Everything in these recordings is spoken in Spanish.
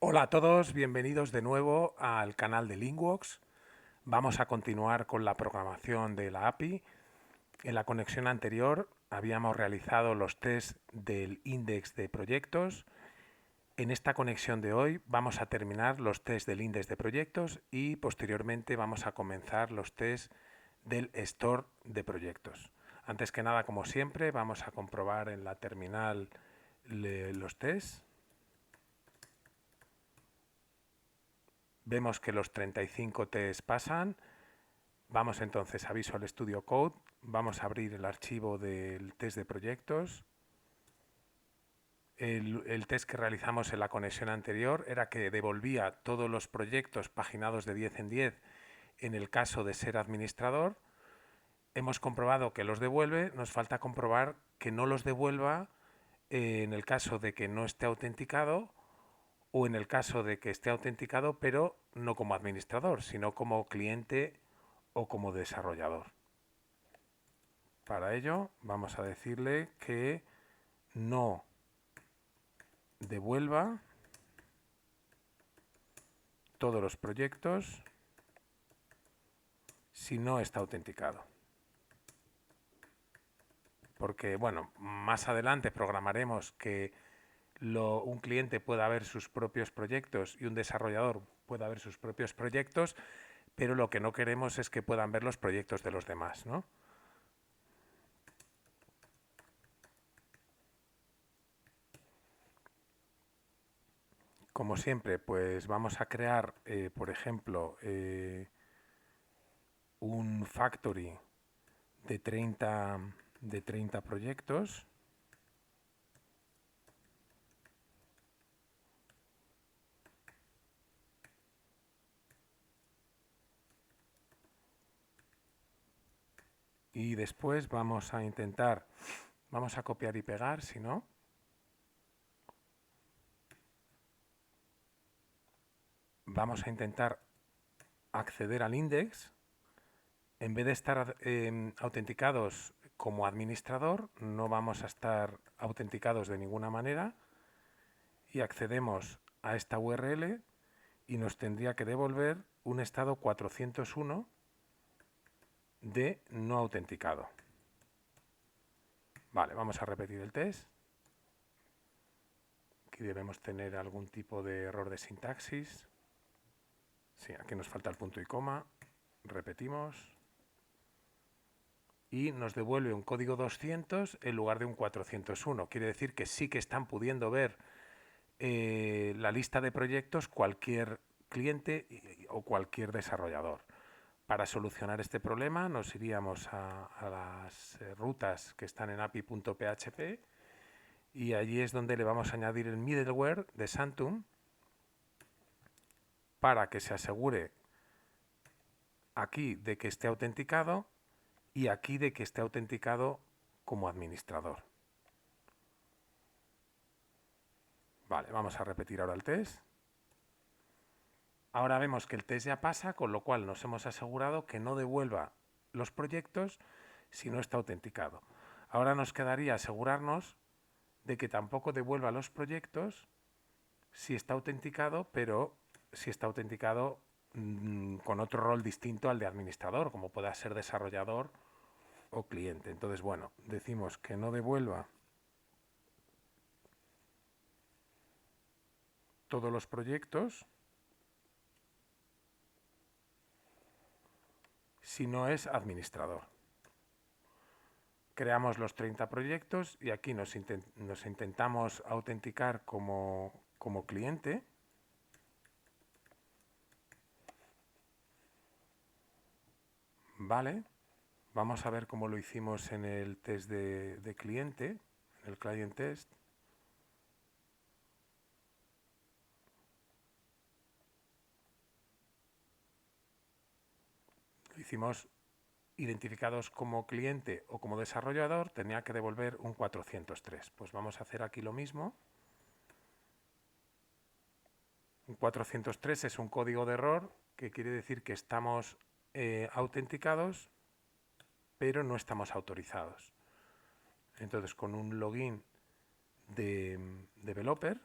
Hola a todos, bienvenidos de nuevo al canal de Linkworks. Vamos a continuar con la programación de la API. En la conexión anterior habíamos realizado los tests del índice de proyectos. En esta conexión de hoy vamos a terminar los tests del índice de proyectos y posteriormente vamos a comenzar los tests del store de proyectos. Antes que nada, como siempre, vamos a comprobar en la terminal los tests. Vemos que los 35 tests pasan. Vamos entonces a Visual Studio Code. Vamos a abrir el archivo del test de proyectos. El test que realizamos en la conexión anterior era que devolvía todos los proyectos paginados de 10 en 10 en el caso de ser administrador. Hemos comprobado que los devuelve. Nos falta comprobar que no los devuelva en el caso de que no esté autenticado o en el caso de que esté autenticado pero no como administrador, sino como cliente o como desarrollador. Para ello vamos a decirle que no devuelva todos los proyectos si no está autenticado. Porque, bueno, más adelante programaremos que un cliente pueda ver sus propios proyectos y un desarrollador pueda ver sus propios proyectos, pero lo que no queremos es que puedan ver los proyectos de los demás, ¿no? Como siempre, pues vamos a crear, por ejemplo, un factory de 30 proyectos. Y después vamos a copiar y pegar, si no. Vamos a intentar acceder al index. En vez de estar autenticados como administrador, no vamos a estar autenticados de ninguna manera. Y accedemos a esta URL y nos tendría que devolver un estado 401 de no autenticado. Vale, vamos a repetir el test. Aquí debemos tener algún tipo de error de sintaxis. Sí, aquí nos falta el punto y coma. Repetimos. Y nos devuelve un código 200 en lugar de un 401. Quiere decir que sí que están pudiendo ver la lista de proyectos cualquier cliente o cualquier desarrollador. Para solucionar este problema nos iríamos a las rutas que están en api.php y allí es donde le vamos a añadir el middleware de Santum para que se asegure aquí de que esté autenticado y aquí de que esté autenticado como administrador. Vale, vamos a repetir ahora el test. Ahora vemos que el test ya pasa, con lo cual nos hemos asegurado que no devuelva los proyectos si no está autenticado. Ahora nos quedaría asegurarnos de que tampoco devuelva los proyectos si está autenticado, pero si está autenticado con otro rol distinto al de administrador, como pueda ser desarrollador o cliente. Entonces, bueno, decimos que no devuelva todos los proyectos si no es administrador. Creamos los 30 proyectos y aquí nos intentamos autenticar como cliente. Vale, vamos a ver cómo lo hicimos en el test de cliente, en el client test. Lo hicimos identificados como cliente o como desarrollador, tenía que devolver un 403. Pues vamos a hacer aquí lo mismo. Un 403 es un código de error que quiere decir que estamos autenticados, pero no estamos autorizados. Entonces, con un login de developer,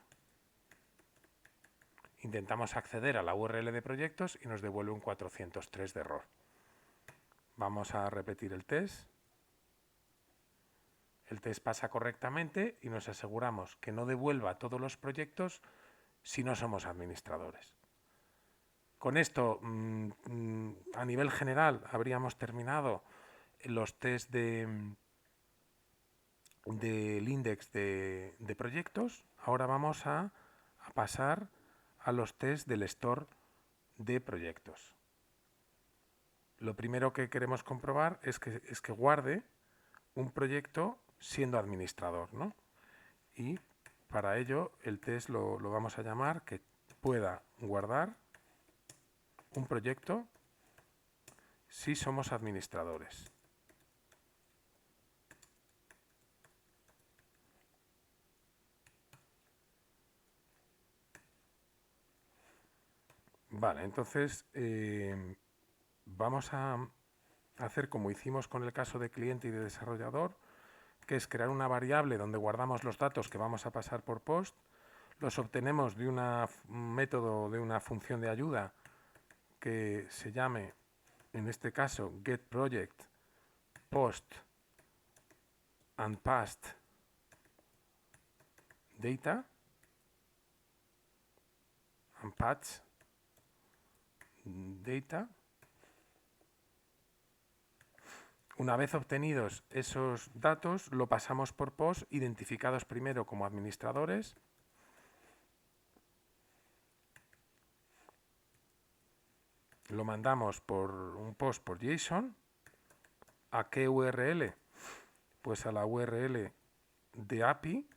Intentamos acceder a la URL de proyectos y nos devuelve un 403 de error. Vamos a repetir el test. El test pasa correctamente y nos aseguramos que no devuelva todos los proyectos si no somos administradores. Con esto, a nivel general, habríamos terminado los test del index de proyectos. Ahora vamos a pasar a los test del store de proyectos. Lo primero que queremos comprobar es que guarde un proyecto siendo administrador, ¿no? Y para ello el test lo vamos a llamar que pueda guardar un proyecto si somos administradores. Vale, entonces vamos a hacer como hicimos con el caso de cliente y de desarrollador, que es crear una variable donde guardamos los datos que vamos a pasar por post, los obtenemos de un método, de una función de ayuda que se llame, en este caso, getProject post and past data and patch data. Una vez obtenidos esos datos, lo pasamos por post, identificados primero como administradores. Lo mandamos por un post por JSON. ¿A qué URL? Pues a la URL de API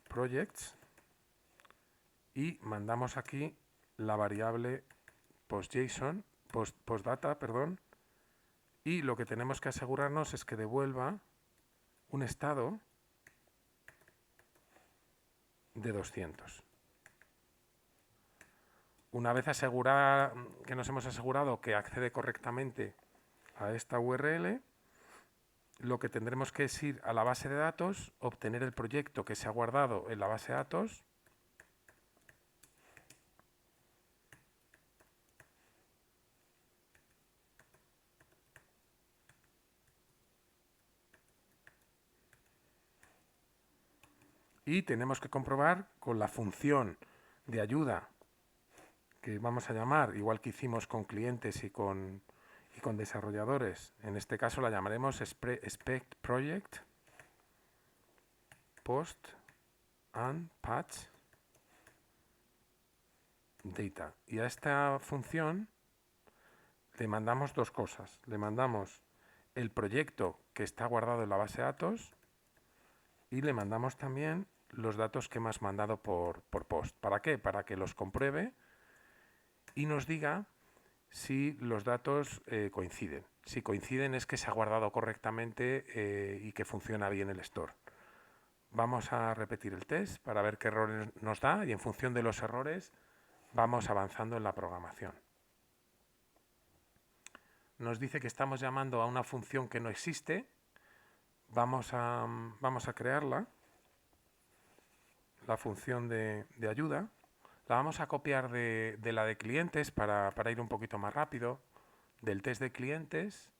projects y mandamos aquí la variable postJSON, postdata, perdón, y lo que tenemos que asegurarnos es que devuelva un estado de 200. Una vez que nos hemos asegurado que accede correctamente a esta URL, lo que tendremos que es ir a la base de datos, obtener el proyecto que se ha guardado en la base de datos y tenemos que comprobar con la función de ayuda que vamos a llamar, igual que hicimos con clientes y con desarrolladores. En este caso la llamaremos expectProject post and patch data. Y a esta función le mandamos dos cosas. Le mandamos el proyecto que está guardado en la base de datos y le mandamos también los datos que hemos mandado por post. ¿Para qué? Para que los compruebe y nos diga si los datos coinciden. Si coinciden es que se ha guardado correctamente y que funciona bien el store. Vamos a repetir el test para ver qué errores nos da y en función de los errores vamos avanzando en la programación. Nos dice que estamos llamando a una función que no existe. Vamos a crearla, la función de ayuda. La vamos a copiar de la de clientes para ir un poquito más rápido. Del test de clientes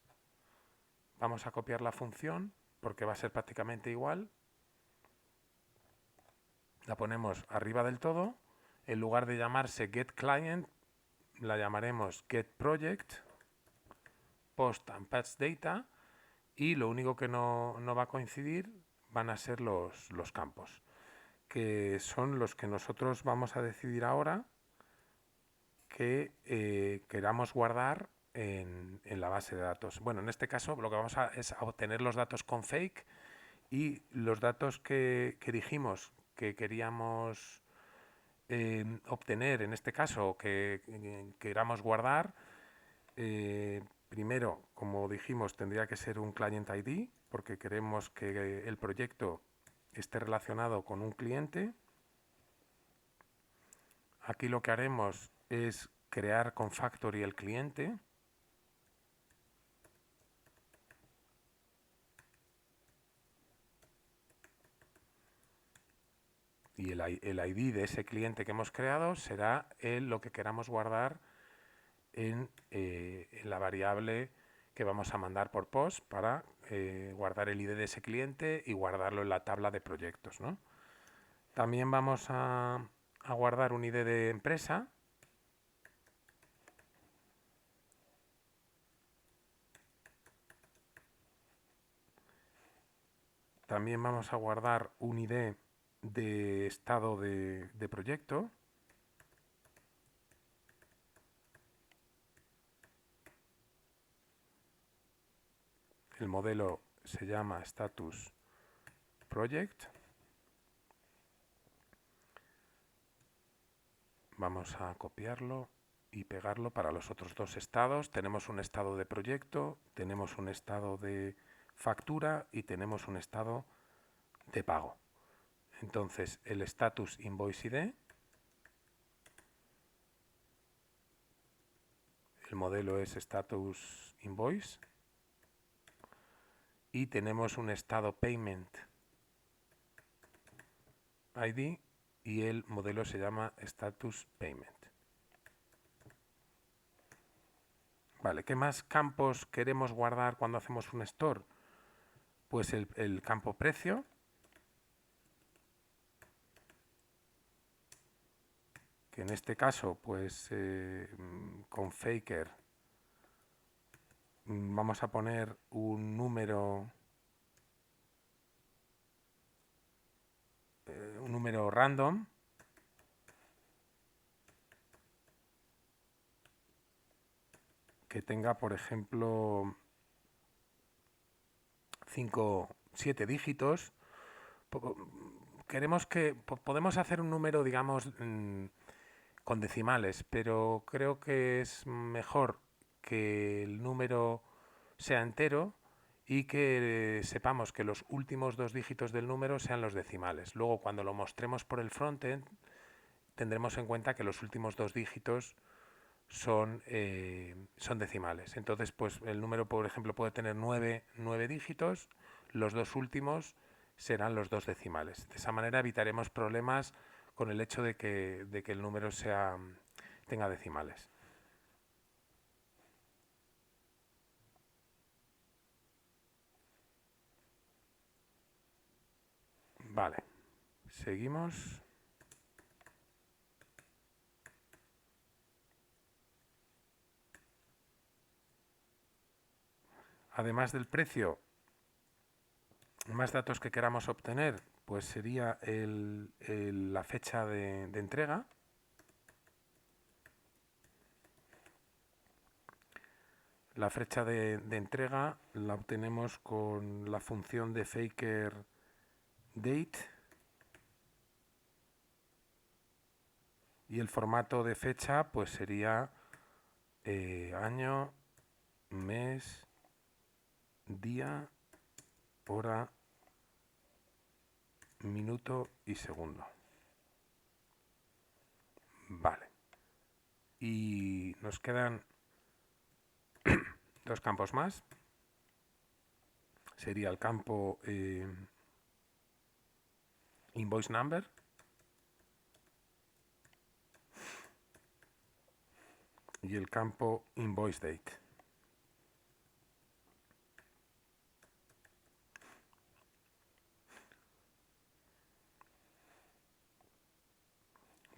vamos a copiar la función porque va a ser prácticamente igual. La ponemos arriba del todo. En lugar de llamarse getClient, la llamaremos getProject post and patch data y lo único que no va a coincidir van a ser los campos, que son los que nosotros vamos a decidir ahora que queramos guardar en la base de datos. Bueno, en este caso lo que vamos es a obtener los datos con fake y los datos que dijimos que queríamos obtener, en este caso, que queramos guardar, primero, como dijimos, tendría que ser un client ID, porque queremos que el proyecto esté relacionado con un cliente. Aquí lo que haremos es crear con Factory el cliente. y el ID de ese cliente que hemos creado será lo que queramos guardar en la variable que vamos a mandar por POST para guardar el ID de ese cliente y guardarlo en la tabla de proyectos, ¿no? También vamos a guardar un ID de empresa. También vamos a guardar un ID de estado de proyecto. El modelo se llama Status Project. Vamos a copiarlo y pegarlo para los otros dos estados. Tenemos un estado de proyecto, tenemos un estado de factura y tenemos un estado de pago. Entonces, el status invoice ID, el modelo es status invoice y tenemos un estado payment ID y el modelo se llama status payment. Vale, ¿qué más campos queremos guardar cuando hacemos un store? Pues el campo precio, que en este caso, pues con Faker vamos a poner un número random que tenga, por ejemplo, 7 dígitos. Queremos que podemos hacer un número, digamos, con decimales, pero creo que es mejor que el número sea entero y que sepamos que los últimos 2 dígitos del número sean los decimales. Luego, cuando lo mostremos por el frontend, tendremos en cuenta que los últimos 2 dígitos son decimales. Entonces, pues el número, por ejemplo, puede tener 9 dígitos, los 2 últimos serán los 2 decimales. De esa manera evitaremos problemas con el hecho de que el número tenga decimales. Vale, seguimos. Además del precio, más datos que queramos obtener, pues sería la fecha de entrega. La fecha de entrega la obtenemos con la función de Faker date y el formato de fecha pues sería año, mes, día, hora, minuto y segundo. Vale. Y nos quedan 2 campos más. Sería el campo invoice number y el campo invoice date.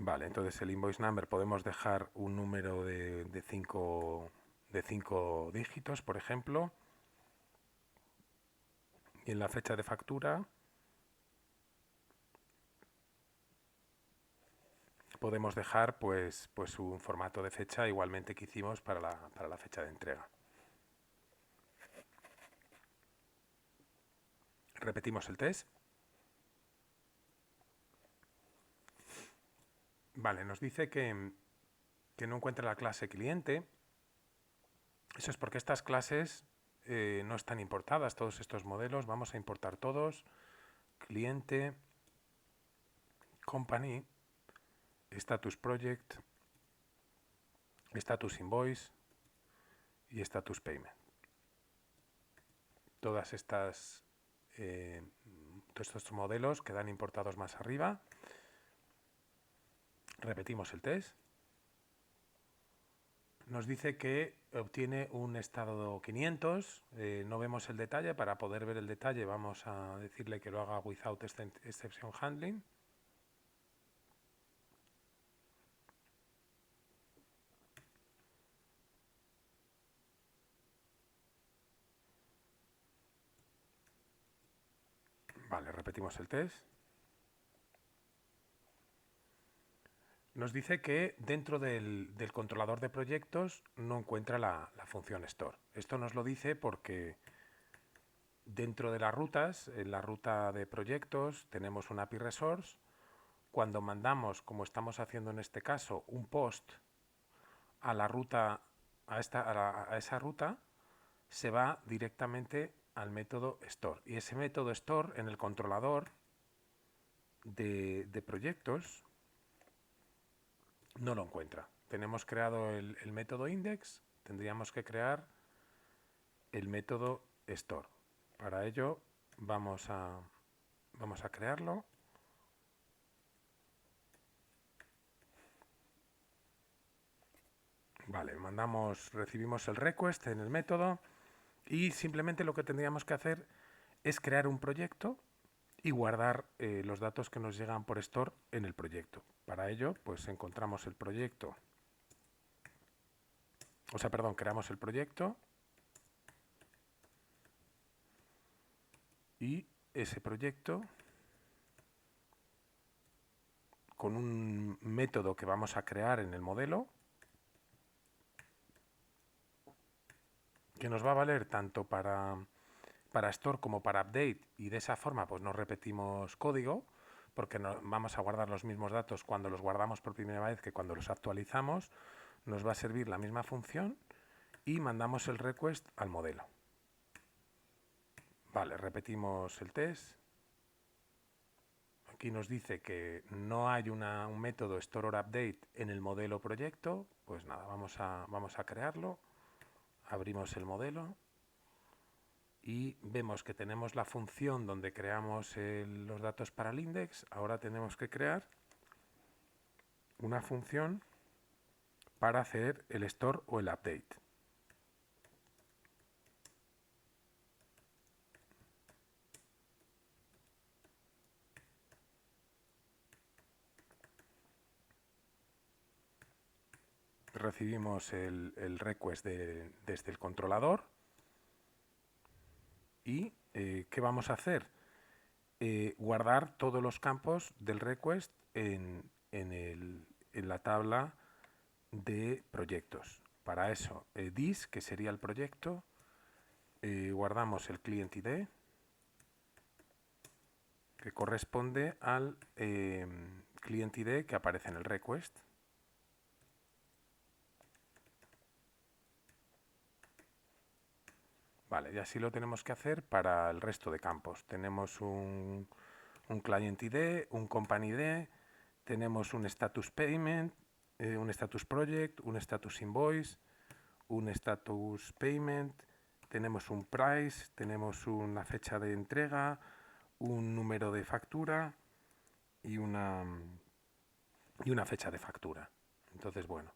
Vale, entonces el invoice number podemos dejar un número de 5 dígitos, por ejemplo, y en la fecha de factura podemos dejar pues un formato de fecha igualmente que hicimos para la fecha de entrega. Repetimos el test. Vale, nos dice que no encuentra la clase cliente. Eso es porque estas clases no están importadas, todos estos modelos. Vamos a importar todos. Cliente, company, status project, status invoice y status payment. Todos estos modelos quedan importados más arriba Repetimos el test. Nos dice que obtiene un estado 500, no vemos el detalle. Para poder ver el detalle vamos a decirle que lo haga without exception handling. Vale, repetimos el test. Nos dice que dentro del controlador de proyectos no encuentra la función store. Esto nos lo dice porque dentro de las rutas, en la ruta de proyectos, tenemos un API resource. Cuando mandamos, como estamos haciendo en este caso, un post a la ruta, a esa ruta, se va directamente al método store. Y ese método store en el controlador de proyectos no lo encuentra. Tenemos creado el método index, tendríamos que crear el método store. Para ello vamos a crearlo. Vale, recibimos el request en el método y simplemente lo que tendríamos que hacer es crear un proyecto y guardar los datos que nos llegan por store en el proyecto. Para ello, pues encontramos el proyecto, creamos el proyecto y ese proyecto con un método que vamos a crear en el modelo que nos va a valer tanto para store como para update, y de esa forma pues no repetimos código porque vamos a guardar los mismos datos cuando los guardamos por primera vez que cuando los actualizamos. Nos va a servir la misma función y mandamos el request al modelo. Vale, repetimos el test. Aquí nos dice que no hay un método store or update en el modelo proyecto. Pues nada, vamos a crearlo. Abrimos el modelo y vemos que tenemos la función donde creamos los datos para el index. Ahora tenemos que crear una función para hacer el store o el update. Recibimos el request desde el controlador y ¿qué vamos a hacer? Guardar todos los campos del request en la tabla de proyectos. Para eso, this, que sería el proyecto, guardamos el client ID, que corresponde al client ID que aparece en el request. Vale, y así lo tenemos que hacer para el resto de campos. Tenemos un client ID, un company ID, tenemos un status payment, un status project, un status invoice, un status payment, tenemos un price, tenemos una fecha de entrega, un número de factura y una fecha de factura. Entonces, bueno,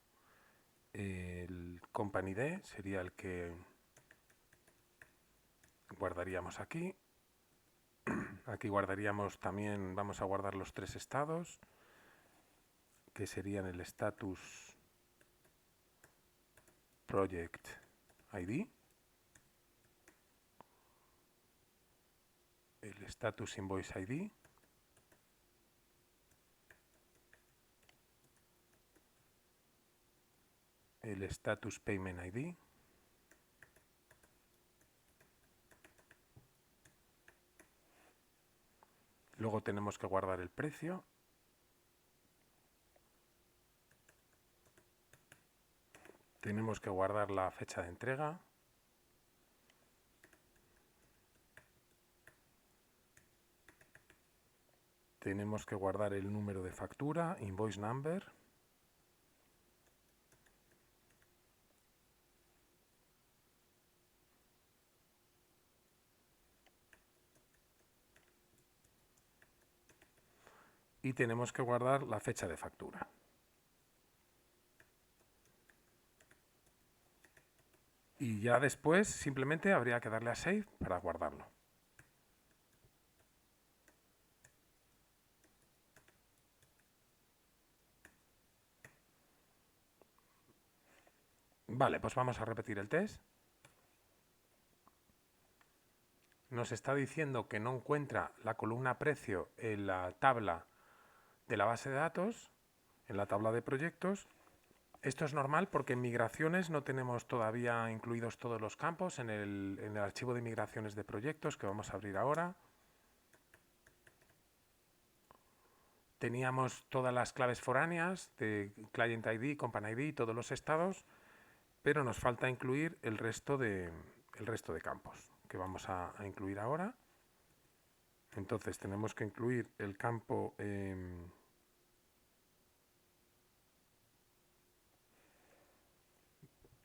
el company ID sería el que guardaríamos aquí. Aquí guardaríamos también, vamos a guardar los tres estados, que serían el status project ID, el status invoice ID el status payment ID luego tenemos que guardar el precio, tenemos que guardar la fecha de entrega, tenemos que guardar el número de factura, invoice number, y tenemos que guardar la fecha de factura. Y ya después simplemente habría que darle a Save para guardarlo. Vale, pues vamos a repetir el test. Nos está diciendo que no encuentra la columna precio en la tabla de la base de datos, en la tabla de proyectos. Esto es normal porque en migraciones no tenemos todavía incluidos todos los campos en el archivo de migraciones de proyectos que vamos a abrir ahora. Teníamos todas las claves foráneas de Client ID, Company ID, todos los estados, pero nos falta incluir el resto de campos que vamos a incluir ahora. Entonces tenemos que incluir el campo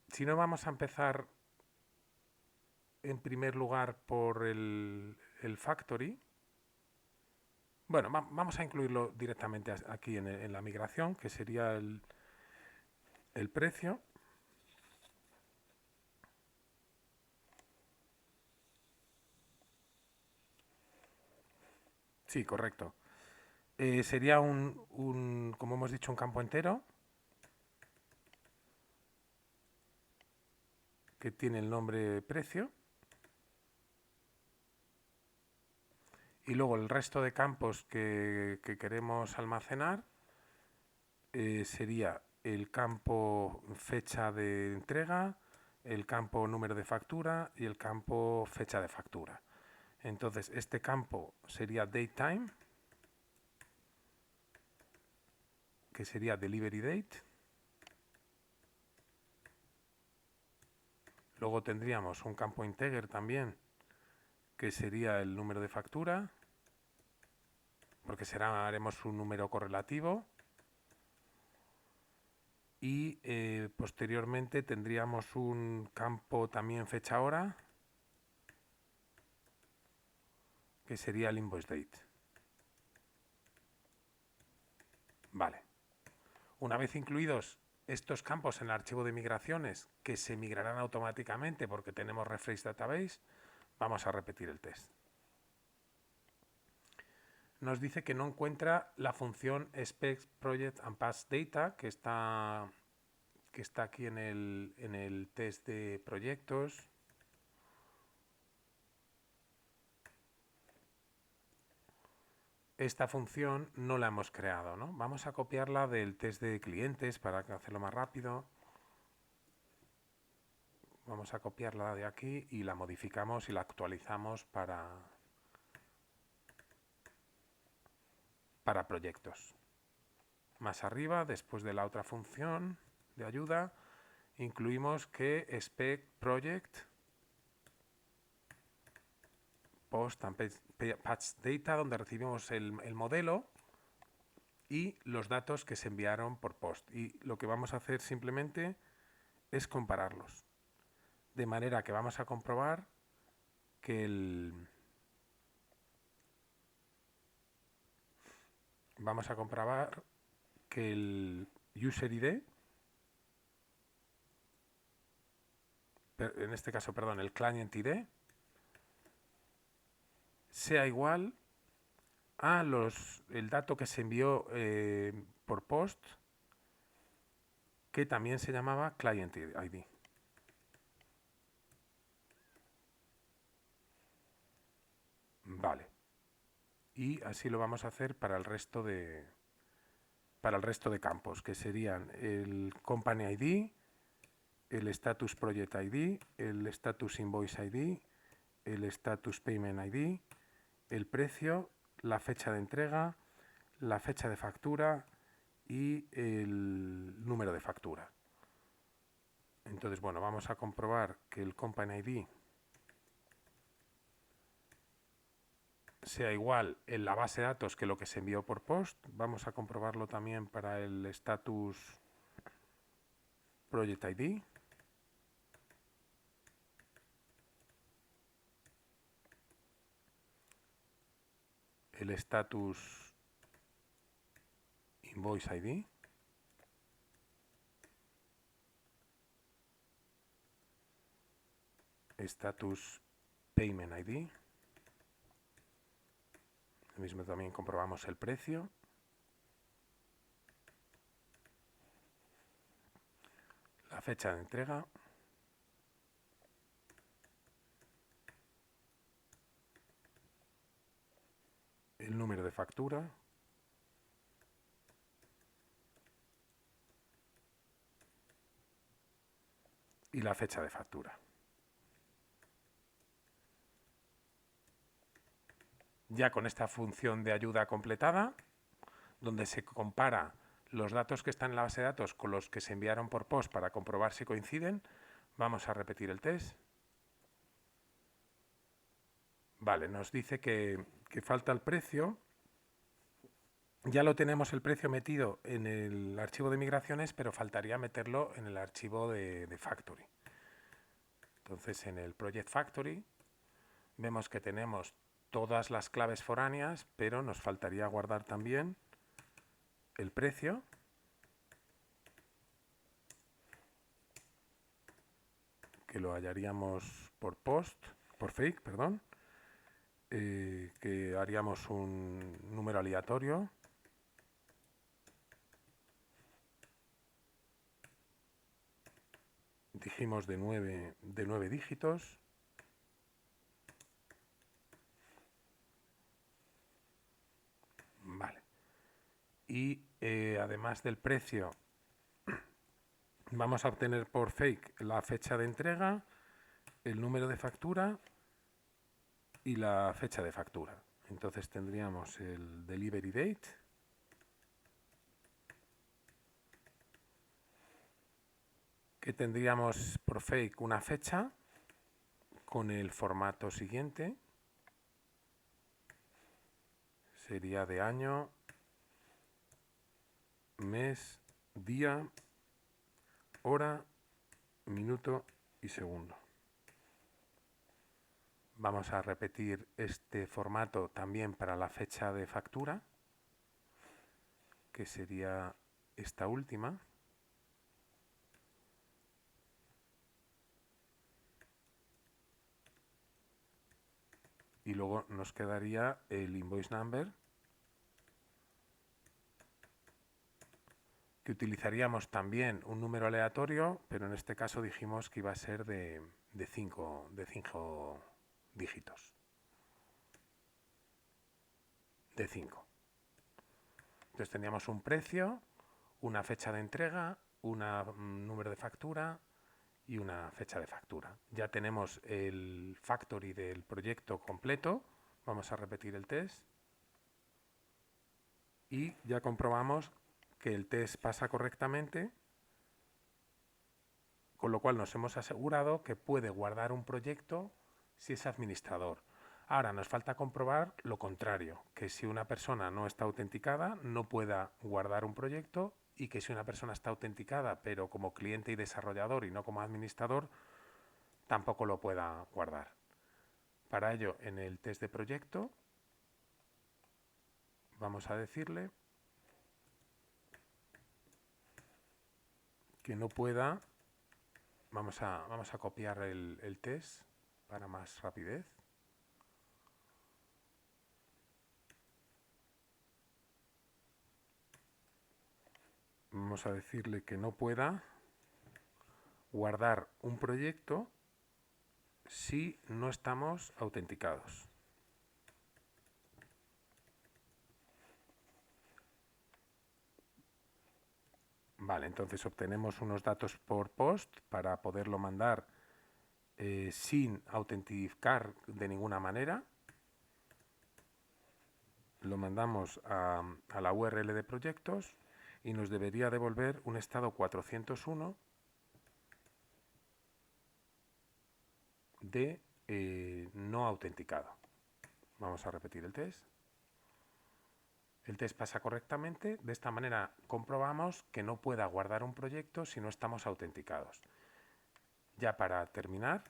si no, vamos a empezar en primer lugar por el factory. Bueno, vamos a incluirlo directamente aquí en la migración, que sería el precio. Sí, correcto. Sería como hemos dicho, un campo entero que tiene el nombre precio. Y luego el resto de campos que queremos almacenar sería el campo fecha de entrega, el campo número de factura y el campo fecha de factura. Entonces este campo sería datetime, que sería delivery date. Luego tendríamos un campo integer también, que sería el número de factura, porque haremos un número correlativo. Y posteriormente tendríamos un campo también fecha hora, que sería el invoice date. Vale. Una vez incluidos estos campos en el archivo de migraciones, que se migrarán automáticamente porque tenemos Refresh Database, vamos a repetir el test. Nos dice que no encuentra la función expect project and pass data que está aquí en el test de proyectos. Esta función no la hemos creado, ¿no? Vamos a copiarla del test de clientes para hacerlo más rápido. Vamos a copiarla de aquí y la modificamos y la actualizamos para proyectos. Más arriba, después de la otra función de ayuda, incluimos que expect project post and patch data, donde recibimos el modelo y los datos que se enviaron por post. Y lo que vamos a hacer simplemente es compararlos. De manera que vamos a comprobar que el user ID, en este caso, perdón, el client ID, sea igual a el dato que se envió por post, que también se llamaba client ID. Vale. Y así lo vamos a hacer para el resto de campos, que serían el company ID, el status project ID, el status invoice ID, el status payment ID, el precio, la fecha de entrega, la fecha de factura y el número de factura. Entonces, bueno, vamos a comprobar que el company ID sea igual en la base de datos que lo que se envió por post. Vamos a comprobarlo también para el status project ID. El status invoice ID. status payment ID. Lo mismo también comprobamos el precio. La fecha de entrega. El número de factura. Y la fecha de factura. Ya con esta función de ayuda completada, donde se compara los datos que están en la base de datos con los que se enviaron por post para comprobar si coinciden, vamos a repetir el test. Vale, nos dice que falta el precio. Ya lo tenemos el precio metido en el archivo de migraciones, pero faltaría meterlo en el archivo de Factory. Entonces, en el Project Factory vemos que tenemos todas las claves foráneas, pero nos faltaría guardar también el precio, que lo hallaríamos por fake, perdón, que haríamos un número aleatorio. Dijimos de 9 dígitos. Vale. Y además del precio, vamos a obtener por fake la fecha de entrega, el número de factura y la fecha de factura. Entonces tendríamos el delivery date, que tendríamos por fake una fecha con el formato siguiente. Sería de año, mes, día, hora, minuto y segundo. Vamos a repetir este formato también para la fecha de factura, que sería esta última. Y luego nos quedaría el invoice number, que utilizaríamos también un número aleatorio, pero en este caso dijimos que iba a ser de 5 dígitos. De 5. Entonces teníamos un precio, una fecha de entrega, un número de factura y una fecha de factura. Ya tenemos el factory del proyecto completo. Vamos a repetir el test. Y ya comprobamos que el test pasa correctamente, con lo cual nos hemos asegurado que puede guardar un proyecto si es administrador. Ahora nos falta comprobar lo contrario, que si una persona no está autenticada no pueda guardar un proyecto, y que si una persona está autenticada pero como cliente y desarrollador y no como administrador, tampoco lo pueda guardar. Para ello, en el test de proyecto vamos a decirle que no pueda. Vamos a copiar el test para más rapidez. Vamos a decirle que no pueda guardar un proyecto si no estamos autenticados. Vale, entonces obtenemos unos datos por post para poderlo mandar sin autenticar de ninguna manera. Lo mandamos a la URL de proyectos y nos debería devolver un estado 401 de no autenticado. Vamos a repetir el test. El test pasa correctamente. De esta manera comprobamos que no pueda guardar un proyecto si no estamos autenticados. Ya para terminar,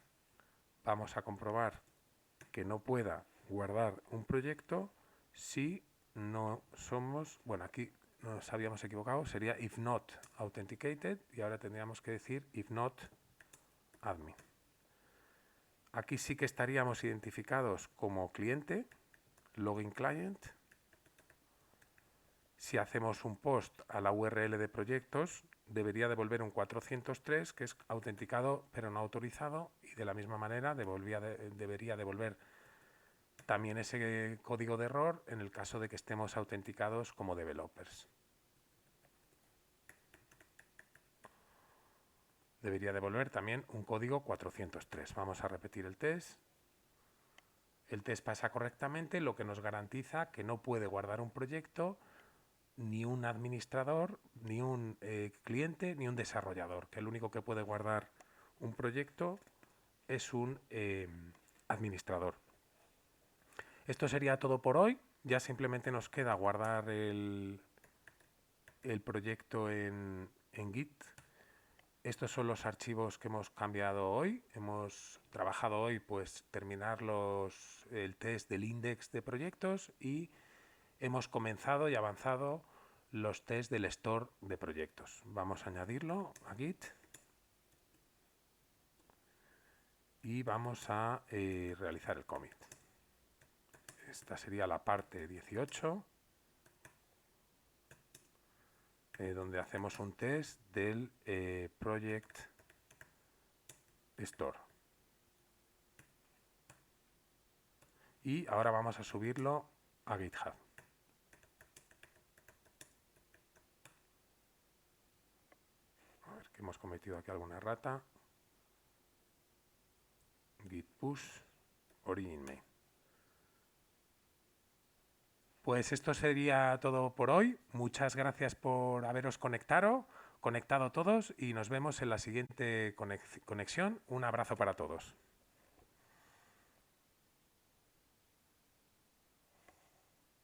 vamos a comprobar que no pueda guardar un proyecto si no somos, bueno, aquí nos habíamos equivocado, sería if not authenticated, y ahora tendríamos que decir if not admin. Aquí sí que estaríamos identificados como cliente, login client. Si hacemos un post a la URL de proyectos, debería devolver un 403, que es autenticado pero no autorizado, y de la misma manera debería devolver también ese código de error en el caso de que estemos autenticados como developers. Debería devolver también un código 403. Vamos a repetir el test. El test pasa correctamente, lo que nos garantiza que no puede guardar un proyecto ni un administrador, ni un cliente, ni un desarrollador, que el único que puede guardar un proyecto es un administrador. Esto sería todo por hoy. Ya simplemente nos queda guardar el proyecto en Git. Estos son los archivos que hemos cambiado hoy. Hemos trabajado hoy pues terminar el test del index de proyectos y hemos comenzado y avanzado los tests del store de proyectos. Vamos a añadirlo a Git y vamos a realizar el commit. Esta sería la parte 18, donde hacemos un test del Project Store. Y ahora vamos a subirlo a GitHub. A ver que hemos cometido aquí alguna errata. Git push origin main. Pues esto sería todo por hoy. Muchas gracias por haberos conectado todos y nos vemos en la siguiente conexión. Un abrazo para todos.